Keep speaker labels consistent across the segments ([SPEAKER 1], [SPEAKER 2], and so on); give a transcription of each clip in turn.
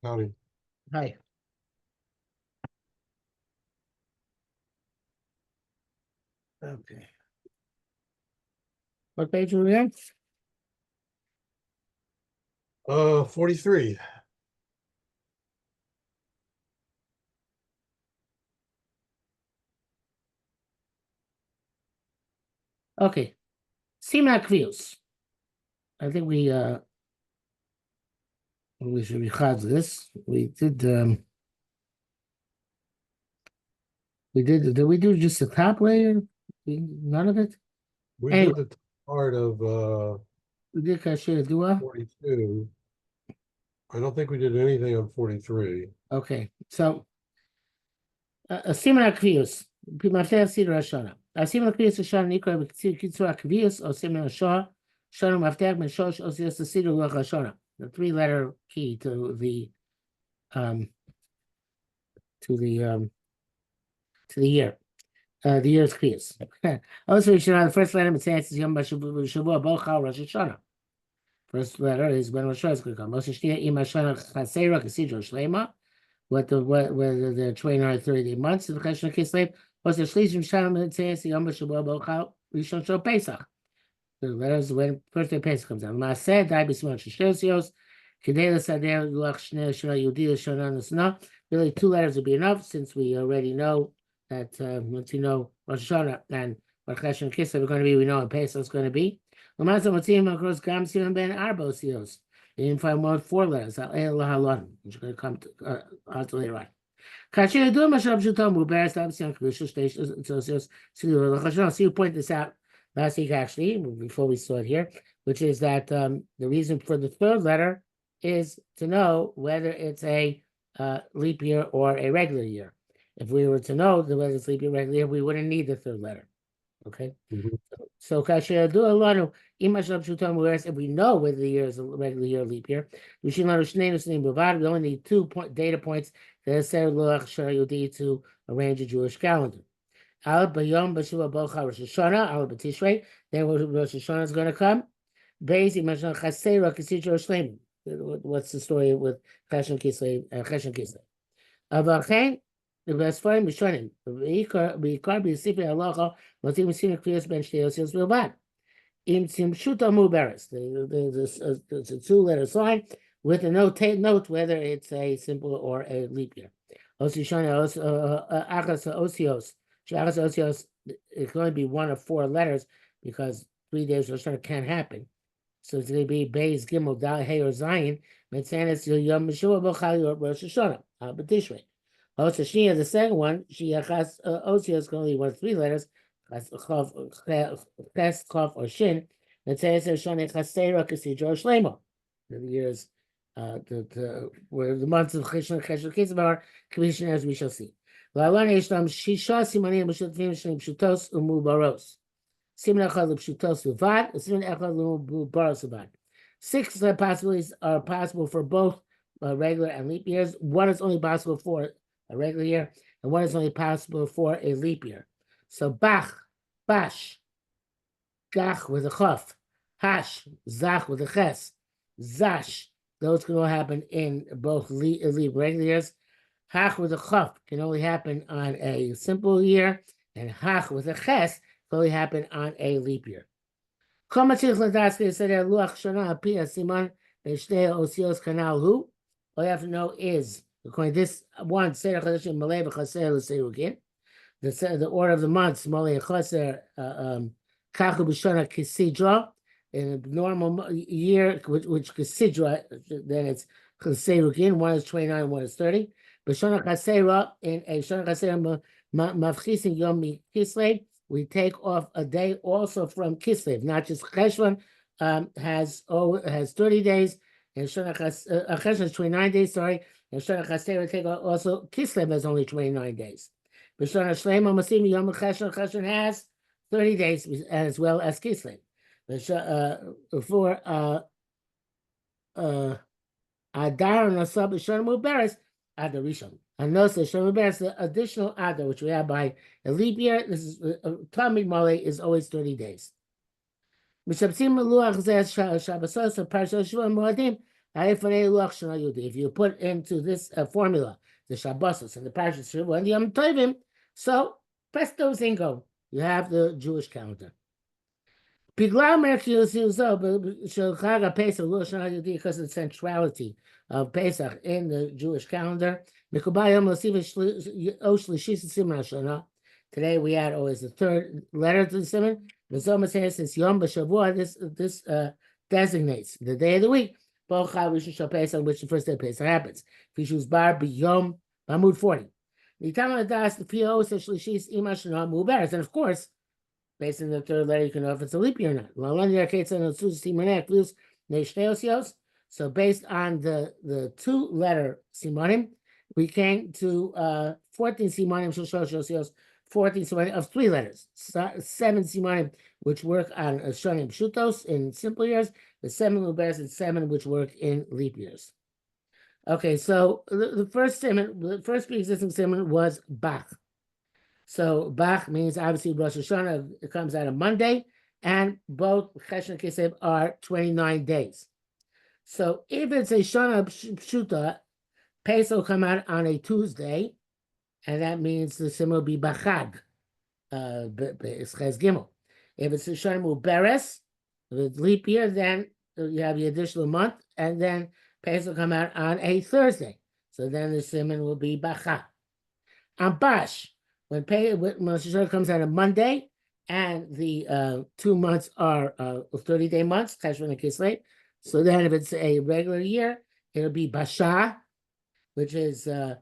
[SPEAKER 1] Howdy.
[SPEAKER 2] Hi. Okay. What page are we on?
[SPEAKER 1] 43.
[SPEAKER 2] Okay. Simak views. I think we should rechaz this. Did we do just the top layer? None of it?
[SPEAKER 1] We
[SPEAKER 2] Anyway.
[SPEAKER 1] did the part of
[SPEAKER 2] We did Kasher Dua.
[SPEAKER 1] 42. I don't think we did anything on 43.
[SPEAKER 2] Okay. So Simak views. Mafter Sidra Shana. Simak views Shana Nikra Kitzur Akvius or Simak Shah. Shana Mafter Ben Shosh Osias the Sidra Lach Shana. The 3-letter key to the year. The year's kriyas. Also, you should know the first letter it says is Yom Shavua Bocha Rosh Hashanah. First letter is when Rosh Hashanah is going to come. Rosh Hashanah Im Hashanah Chasera Kasidro Shlema. Whether the 29 30 months of the Cheshvan Kislev. Also, Shlishim Shalom it says Yom Shavua Bocha Rishon Shal Pesach. The letters when first day Pesach comes out. Maaseh Dai B'Simon Shishosios. Kedei L'Sader Luach Shnei Shana Yudi Shana Nesna. Really, 2 letters would be enough since we already know that once you know Rosh Hashanah and what Cheshvan Kislev are going to be, we know what Pesach is going to be. Lamasa Motzim across Gam Siman Ben Arbo Sios. You can find more 4 letters. Al El Lahalon, which are going to come to later on. Kasher do Mashab Shutam Mubarak Stam Sian Kvisha Station Socios. So you point this out last week actually before we saw it here, which is that the reason for the 3rd letter is to know whether it's a leap year or a regular year. If we were to know whether it's leap year or regular year, we wouldn't need the 3rd letter. Okay. So Kasher do Alanu Imashab Shutam Mubarak. If we know whether the year is a regular year or leap year, we should know we only need 2 data points to arrange a Jewish calendar. Al Bayom Bashua Bocha Rosh Hashanah, Al Batishrei, then Rosh Hashanah is going to come. Beis Imashon Chasera Kisidro Shleim. What's the story with Cheshvan Kislev? Avachem, the best friend Mishonim. Beikar B'Sefer Halacha, Motim Simak Kriyas Ben Shtei Yosef Bilbad. Im Tzimshuta Muberes. It's a 2-letter sign with a note whether it's a simple or a leap year. Osishana Achas Osios. Achas Osios, it's going to be 1 of 4 letters because 3 days Rosh Hashanah can't happen. So it's going to be Beis Gimel Dal Hey or Zion. Metzanes Yom Meshua Bochal Rosh Hashanah. B'Tishrei. Also, Shnia, the second one, she Achas Osios can only 1 of 3 letters. Ches, Chof, or Shin. Metzanes Shana Chasera Kasidro Shlemo. The years. Where the months of Cheshvan Kislev are commissioned as we shall see. La'alon yeshlam shisha simanim b'shutim shlim pshutos umubaros. Siman echad l'pshutos levad, siman echad l'umubaros levad. 6 possibilities are possible for both regular and leap years. 1 is only possible for a regular year, and 1 is only possible for a leap year. So bash, gach with a chof, hash, zach with a ches, zash. Those can all happen in both regular years. Hach with a chaf can only happen on a simple year, and hach with a ches can only happen on a leap year. All you have to know is, according to this one, the order of the months, in a normal year, which Kasidra, then it's Chaserugin, 1 is 29, 1 is 30. But Shana Chasera, in a Shana Chasera Mavchisin Yom Kislev, we take off a day also from Kislev, not just Cheshvan has 30 days, and Shana Cheshvan is 29 days, sorry, and Shana Chasera take off also Kislev has only 29 days. But Shana Shlema Masim Yom Cheshvan has 30 days as well as Kislev. For Adar Nasab Shana Muberes Adar Rishon. And notice Shana Muberes, the additional Adar which we have by a leap year. This is Tamid Male is always 30 days. Mishabsim Lelach Zeh Shabbasos of Parashat Shua Moadim If you put into this formula the Shabbosos and the Parshas Shavua and the Yom Tovim, so presto zingo, you have the Jewish calendar. Because of the centrality of Pesach in the Jewish calendar, today we add always the third letter to the simon. Since Yom B'Shavua, this designates the day of the week, which the first day of Pesach happens. If you choose Bar B'Yom Bamud 40. And of course, based on the third letter, you can know if it's a leap year or not. So based on the two-letter simonim, we came to 14 simonim, 14 simonim of 3 letters, 7 simonim which work on shonim pshutos in simple years, the 7 muberes and 7 which work in leap years. Okay, so the first simon, the first pre-existing simon was Bach. So Bach means obviously Rosh Hashanah, it comes out on Monday, and both Chesh and Kislev are 29 days. So if it's a Shana Pshuta, Pesach will come out on a Tuesday, and that means the simon will be Bachag, Ches Gimel. If it's a Shana Muberes, with leap year, then you have the additional month, and then Pesach will come out on a Thursday. So then the simon will be Bachag. Atbash, when Rosh Hashanah comes out on Monday, and the 2 months are 30-day months, Cheshvan and Kislev. So then if it's a regular year, it'll be Basha, which is the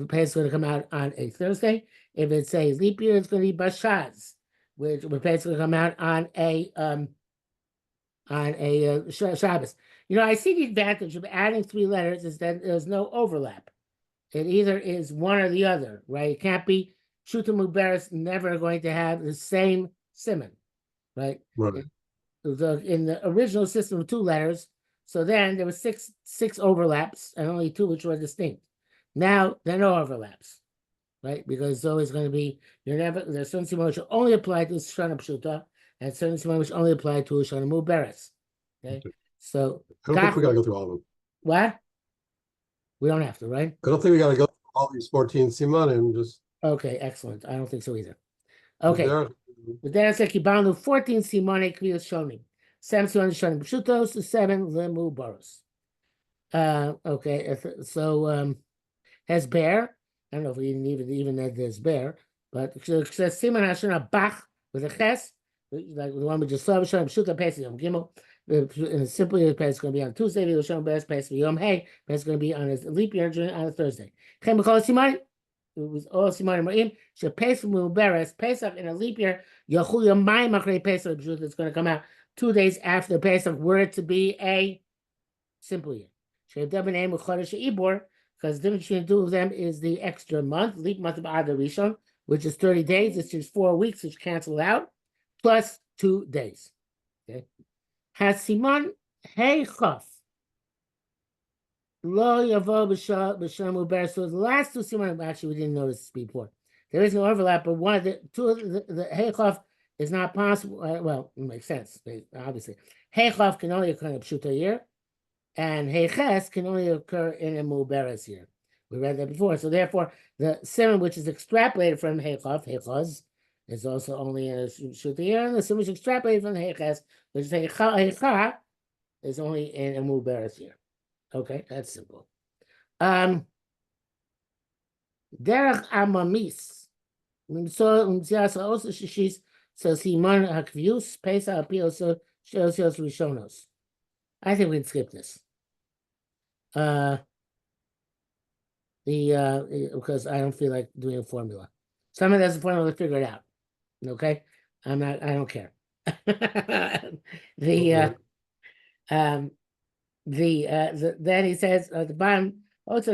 [SPEAKER 2] pay is going to come out on a Thursday. If it's a leap year, it's going to be Bashaz, which the pay is going to come out on a Shabbos. You know, I see the advantage of adding 3 letters is that there's no overlap. It either is one or the other, right? It can't be Shuta Muberes never going to have the same simon, right?
[SPEAKER 1] Right.
[SPEAKER 2] In the original system of 2 letters, so then there were six overlaps and only 2 which were distinct. Now there are no overlaps, right? Because it's always going to be there's certain simon which only apply to Shana Pshuta and certain simon which only apply to Shana Muberes. Okay, so
[SPEAKER 1] I don't think we got to go through all of them.
[SPEAKER 2] What? We don't have to, right?
[SPEAKER 1] I don't think we got to go through all these 14 simanim. Just
[SPEAKER 2] okay, excellent. I don't think so either. Okay.
[SPEAKER 1] But
[SPEAKER 2] there said Kibanu 14 simone kriyos shonim. 7 simone shonim pshutos, 7 limu boros. Okay, so has bear. I don't know if we even that there's bear, but it says simon hashana bach with a ches, like the one we just saw. Shonim pshuta pesach yom gimel. In a simple year, it's going to be on Tuesday. The shonim bears pesach yom hey. It's going to be on a leap year on a Thursday. Chem b'chol simon. It was all Simanim Ra'im. Pesach Muberes, Pesach in a leap year, Yachul Yomayim Achrei Pesach, it's going to come out 2 days after Pesach, were it to be a simple year. Because the difference between the 2 of them is the extra month, leap month of Adar Rishon, which is 30 days, it's just 4 weeks, which cancel out, plus 2 days. Okay. Has Simon Hey Chof. Lo Yavo B'Sham Uber. So the last 2 simanim, actually we didn't notice this before. There is no overlap, but one of the 2 of the Heichov is not possible. Well, it makes sense, obviously. Heichov can only occur in a Pshuta year, and Heiches can only occur in a Muberes year. We read that before. So therefore, the simon which is extrapolated from Heichov, Heichos, is also only in a Pshuta year, and the simon which is extrapolated from Heiches, which is Heicha, is only in a Muberes year. Okay, that's simple. Derech Amamis. So she's so Simon Hakvius, Pesach Apioso, Shosios Rishonos. I think we can skip this. Because I don't feel like doing a formula. Someone has a formula to figure it out. Okay? I don't care. Then he says at the bottom, I'm not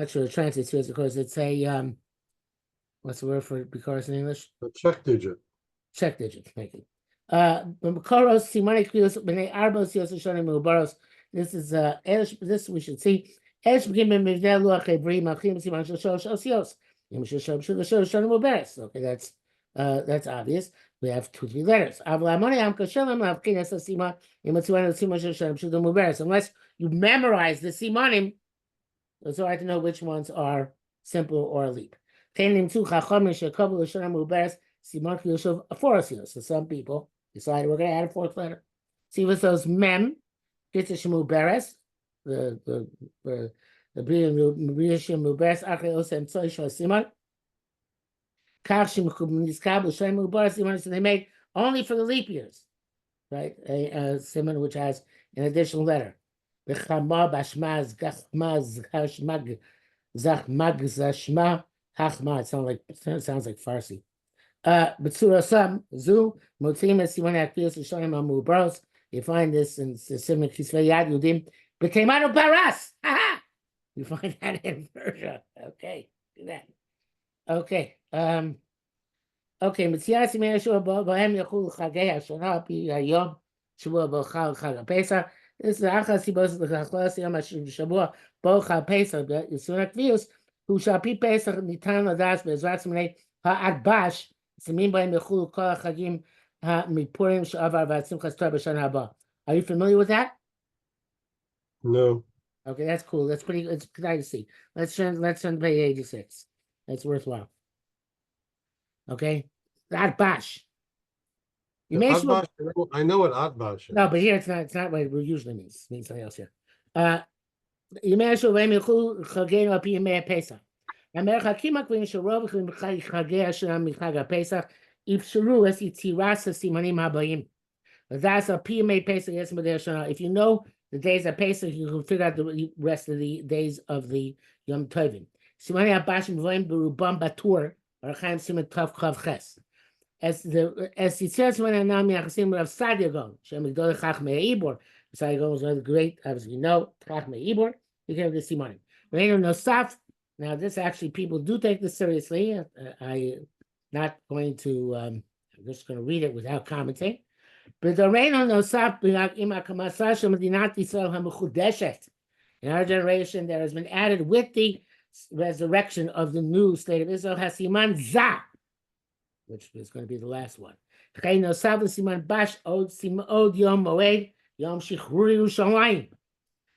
[SPEAKER 2] sure the translates here because it's a what's the word for bikoros in English?
[SPEAKER 1] a check digit.
[SPEAKER 2] Check digit, thank you. This is this we should see. Okay, that's obvious. we have 2-3 letters. Unless you memorize the simanim, it's hard to know which ones are simple or a leap. So some people decided we're going to add a 4th letter. See with those mem, get the muberes, the Rishim muberes, achre osem tzoy shal siman. So they make only for the leap years, right? A siman which has an additional letter. B'chama b'shmaz gachmaz hashmag zachmag zashma hachma. It sounds like Farsi. B'tzura sam zu motzim es siman akiyos l'shonim ha'mubros. You find this in the siman kisvei yad yudim b'keimanu baras. You find that in Persia. Okay, do that. Okay. Okay. Mitzias Yeshua Bohem Yachul Chagei Hashana Pi Hayom Shavua Bochal Chag Pesach. This is the Achas Sibos L'Chachlas Yom Shavua Bochal Pesach. Yisunak Vius who shall be Pesach Nitan Ladas Be'ezrat Zmanei HaAtbash Simim Bohem Yachul Kol Chagim HaMipurim Sha'avar VaSimchas Torah B'Shana Haba. Are you familiar with that?
[SPEAKER 1] No.
[SPEAKER 2] Okay, that's cool. That's pretty. It's nice to see. Let's turn page 86. That's worthwhile. Okay, Atbash. You may
[SPEAKER 1] Atbash, I know what Atbash is.
[SPEAKER 2] no, but here it's not. It's not what it usually means. It means something else here. You may show when you chagenu api yemei Pesach. America kimak when you rob chagei Hashem michag Pesach. If shuru es yitziras simanim habayim. That's a api yemei Pesach yes Shana. If you know the days of Pesach, you can figure out the rest of the days of the Yom Tovim. Simani Abashim Voim Berubam Batur, or Chaim Siman Tov Chav Ches. As it says when Anam Yachasim Rav Sadia Gon, Shem Gdol Chachmei Ibor. Sadia Gon was one of the great, as you know, Chachmei Ibor. You can have the Simani. Reino Nosaf. Now, this actually, people do take this seriously. I'm not going to, I'm just going to read it without commenting. In our generation, there has been added with the resurrection of the new state of Israel, Hasiman Zah, which is going to be the last one.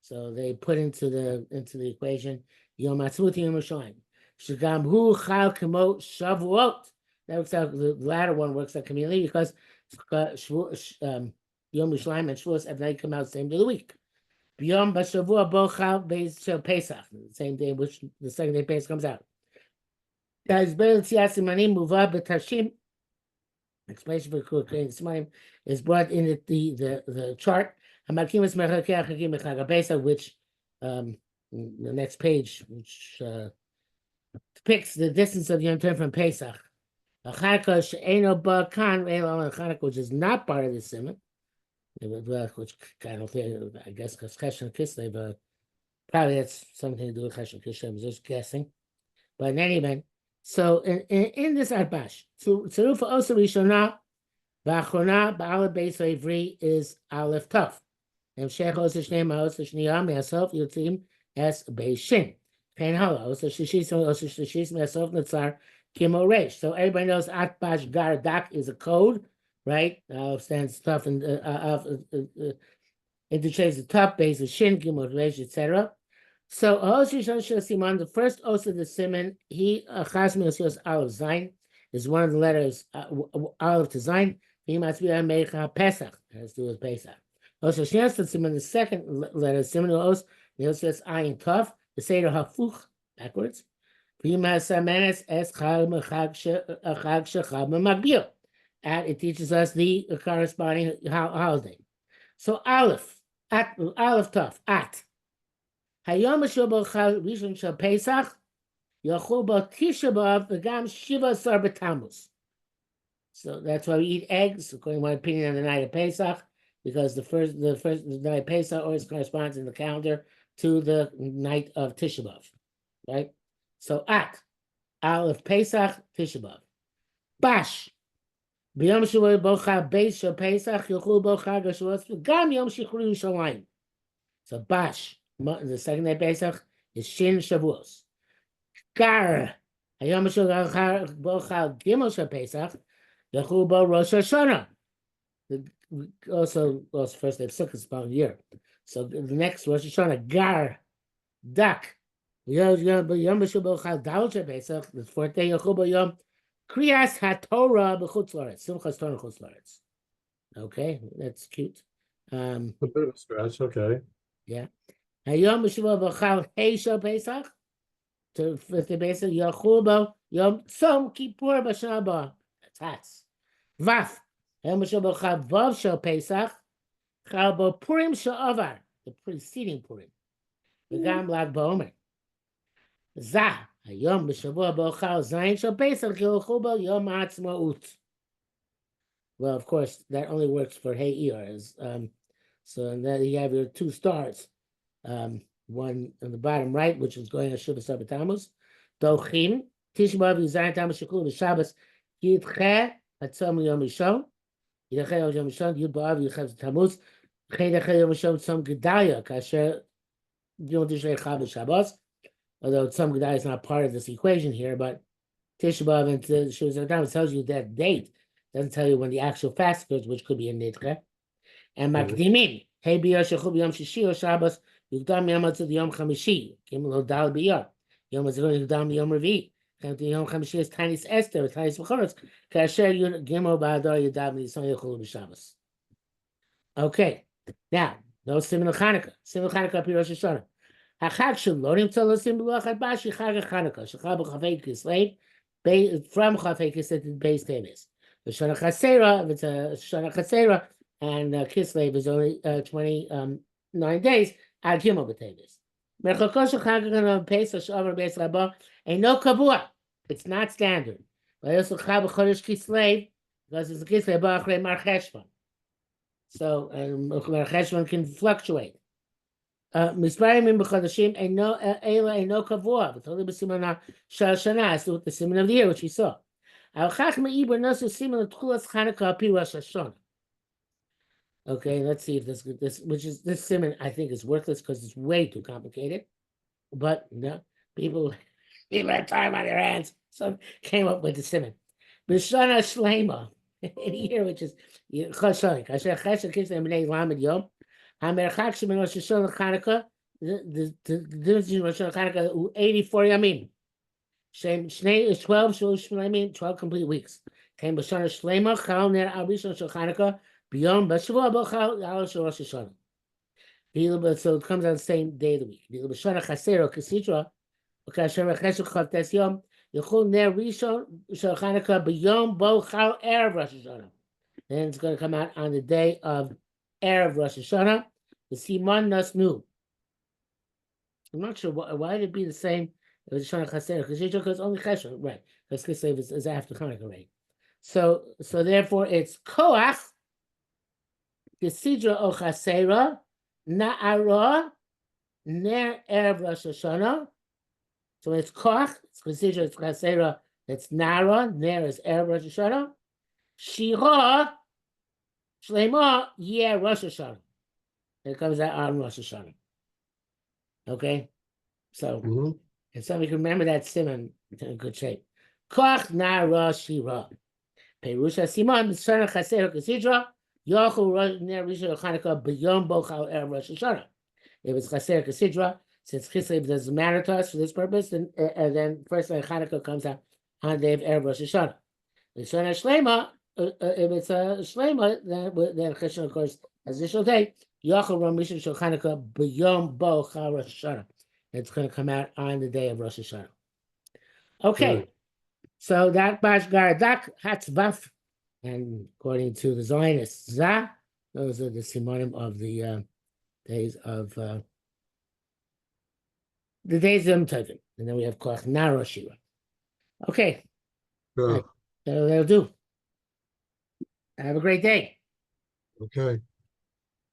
[SPEAKER 2] So they put into the equation Yom Ha'atzmaut Yom Yerushalayim. Shegam hu chal kemo Shavuot. That works out. The latter one works out conveniently because Yom Yerushalayim and Shavuos have they come out the same day of the week. B'Yom B'Shavua Bo Chal Beis Shel Pesach, the same day in which the second day Pesach comes out. Guys, Be'el Tzias Simanim Muva B'Tashim. Explanation for creating Simanim is brought in the chart. Hamakim Esmechakeh Chagim B'Chag HaPesach, which the next page, which depicts the distance of Yom Tov from Pesach. Chanukah she'eino ba kan ve'elo Chanukah, which is not part of the simon, which I don't think, I guess, because Cheshvan Kislev, but probably that's something to do with Cheshvan Kislev. I'm just guessing. But in any event, so in this Atbash, Tzaruf Osa Rishona v'Achrona ba'Aleph Beis Ha'ivri is Aleph Tov. Hemshech Osa Shnei Ma'Osa Shniya Me'asof Yotzim Es Beis Shin. Pen Hala Osa Shishis Me'asof Netzar Kimo Reish. So everybody knows Atbash Gardak is a code, right? Stands tough and interchange the top base of Shin, Kimo Reish, etc. So the first os of the simon, he Chasmi Osios Aleph Zayin is one of the letters Aleph to Zayin. He must be a Mecha Pesach, has to do with Pesach. Also, the simon, the second letter, simon os, the Osios Ayin Tov, the Seder Hafuch, backwards. And it teaches us the corresponding holiday. So Aleph Tov, at. Hayom Shobal Rishon Shel Pesach, Yachol Bo Tisha B'Av V'Gam Shiva Sar B'Tammuz. So that's why we eat eggs, according to my opinion, on the night of Pesach, because the first night of Pesach always corresponds in the calendar to the night of Tisha B'Av, right? So at Aleph Pesach Tisha B'Av. Bash B'Yom Shavuot Bocha Beis Shel Pesach Yachol Bo Chag HaShavuos V'Gam Yom Shichur Yerushalayim. So Bash, the second day Pesach, is Shin Shavuos. Gar Hayom Shavuot Bocha Gimel Shel Pesach Yechubo Rosh Hashanah. Also, first they have Sukkot, about a year. So the next Rosh Hashanah, Gar, Dak. Yom B'Shabbat Chal Dal Pesach. The fourth day, Yechubo Yom Kriyas HaTorah B'Chutz La'aretz. Simchas Torah Chutz La'aretz. Okay, that's cute.
[SPEAKER 1] A bit of a scratch, okay.
[SPEAKER 2] Yeah. Hayom B'Shabbat Chal Heishel Pesach. To fifth day Pesach, Yechubo Yom Tzom Kippur B'Shana Haba. That's hats. Vaf. Hayom B'Shabbat Chal Vav Shel Pesach. Chal Bo Purim Sha'avar. The preceding Purim. V'gam Lag Ba'omer. Zah, Hayom B'Shavua Bo Chal Zayin Shel Pesach Yechubo Yom Ha'atzmaut. Well, of course, that only works for Hey Ears. So and then you have your two stars. One on the bottom right, which is going to Shuvah Sabbat Tammuz. Dochim, Tisha B'Av Yizayin Tammuz Shekul B'Shabbos Yidche Hatzom Yom Rishon. Yidche Yom Rishon Yud B'Av Yidche Tammuz. Yidche Yom Rishon Tzom Gedalia Kasher Yom Tishrei Chal B'Shabbos. Although Tzom Gedalia is not part of this equation here, but Tisha B'Av and Shuvah Sabbat Tammuz tells you that date. Doesn't tell you when the actual fast occurs, which could be in Nidche. And Makdimim, Hey B'Yar Shechul B'Yom Shishi or Shabbos, Yugdam Yom Hatzid Yom Chamishi, Gimel Hodal B'Yar, Yom Hatzid Yugdam Yom Revi, Yom Chamishi is Tanis Esther, Tanis B'Choretz, Kasher Gimel Ba'adar Yadav Nisan Yechul B'Shabbos. Okay, now, no Siman Chanukah. Siman Chanukah Pi Rosh Hashanah. Hachag Shalonim Tzolosim B'Luach Atbash Chag Chanukah, Shechal B'Chavei Kislev, from Chavei Kislev to the base tables. The Shana Chasera, if it's a Shana Chasera, and Kislev is only 29 days, Ad Gimel B'Tevis. Merchokosha Chagagan Pesach Shavar Beis Rabba ain't no Kavua. It's not standard. But also Chab Chodesh Kislev, because it's a Kislev Ba'achrei Mar Cheshvan. So Mar Cheshvan can fluctuate. Misparim in B'Chodeshim ain't no Eila ain't no Kavua. But only B'Simon Shal Shana, as with the Simon of the year, which we saw. Okay, let's see if this simon I think is worthless because it's way too complicated. But no, people had time on their hands, so came up with the simon. B'shana Shlema, in a year which is Choshonik. Kasher Chesed Kislev B'nei Lamed Yom. Hamerchak Shemin Rosh Hashanah Chanukah. The difference between Rosh Hashanah Chanukah 84 Yamim. 12 complete weeks. Came B'Shana Shlema Chal Ner Al Rishon Shel Chanukah B'Yom B'Shavua Bo Chal Al Shel Rosh Hashanah. So it comes on the same day of the week. B'Shana Chasero Kesitra Ukasher Chesed Chavtes Yom Yechol Ner Rishon Shel Chanukah B'Yom Bo Chal Erev Rosh Hashanah. Then it's going to come out on the day of Erev Rosh Hashanah. The Siman Nasnu. I'm not sure why did it be the same. It was Shana Chasera because only Chesed, right? Because Kislev is after Chanukah, right? So therefore it's Koach, Gesidra O Chasera, Na'ara, Ner Erev Rosh Hashanah. So it's Koach, it's Gesidra, it's Chasera, it's Na'ara, Ner is Erev Rosh Hashanah. Shira, Shlema, yeah, Rosh Hashanah. It comes out on Rosh Hashanah. Okay? So, if somebody can remember that simon, it's in good shape. Koach Na'ara Shira. Perusha Simon, Shana Chaser Kesidra, Yochel Ner Rishon Chanukah B'Yom Bo Chal Erev Rosh Hashanah. If it's Chaser Kesidra, since Kislev doesn't matter to us for this purpose, then first line Chanukah comes out on the day of Erev Rosh Hashanah. The Shana Shlema, if it's a Shlema, then Cheshvan, of course, as initial day, Yochel Rishon Shel Chanukah B'Yom Bo Chal Rosh Hashanah. It's going to come out on the day of Rosh Hashanah. Okay. So that Bash Garadak Hatzbaf, and according to the Zionists, Zah, those are the simonim of the days of Yom Tovim. And then we have Koach Na'ara Shira. Okay. That'll do. Have a great day.
[SPEAKER 1] Okay.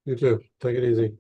[SPEAKER 1] You too. Take it easy.